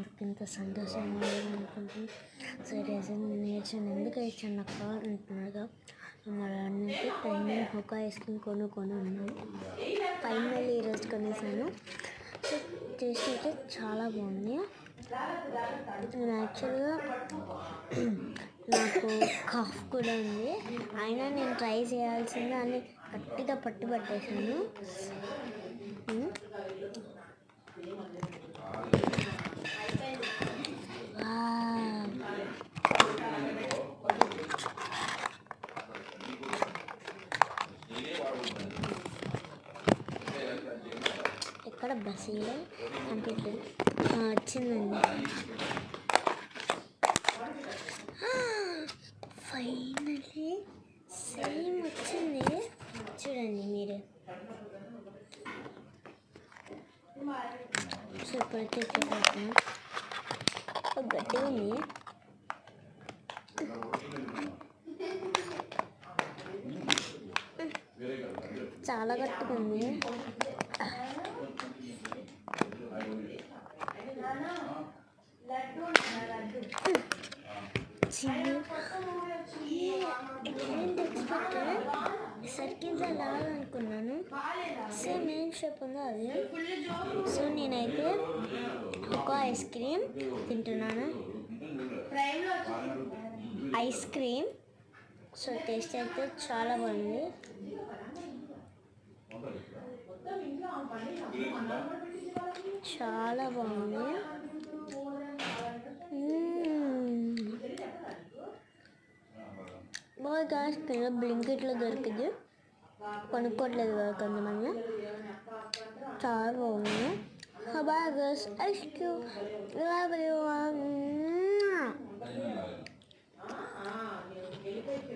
ఎందుకు ఇంత సంతోషంగా అనుకుంటున్నాను. సరే నేర్చాను ఎందుకు ఇచ్చాను నాకు కావాలంటున్నారుగా మరి అన్నింటి ట్రెండింగ్ ఒక ఐస్ క్రీమ్ కొని ఉన్నాను. ఫైనల్లీ ఈరోజు కొనేసాను. సో టేస్ట్ అయితే చాలా బాగుంది. నేను యాక్చువల్గా నాకు కాఫ్ కూడా ఉంది, అయినా నేను ట్రై చేయాల్సిందే అని గట్టిగా పట్టేశాను. ఎక్కడ బస్సులో కంప్లీట్ వచ్చిందండి. ఫైనల్లీ సేమ్ వచ్చింది, చూడండి మీరే. సో ఇప్పుడైతే గట్టిగా ఉంది. చాలా గట్టిగా ఉంది. సర్కిల్స్ అలా అనుకున్నాను, సేమ్ ఏం షేప్ ఉందో అది. సో నేనైతే ఒక ఐస్ క్రీమ్ తింటున్నాను, ఐస్ క్రీమ్. సో టేస్ట్ అయితే చాలా బాగుంది. చాలా బాగుంది. బాగా కాస్త బ్లింకెట్లో దొరికింది, కొనుక్కోవట్లేదు కదా కొంతమంది. చాలా బాగుంది. బాగా ఐస్ క్రీమ్.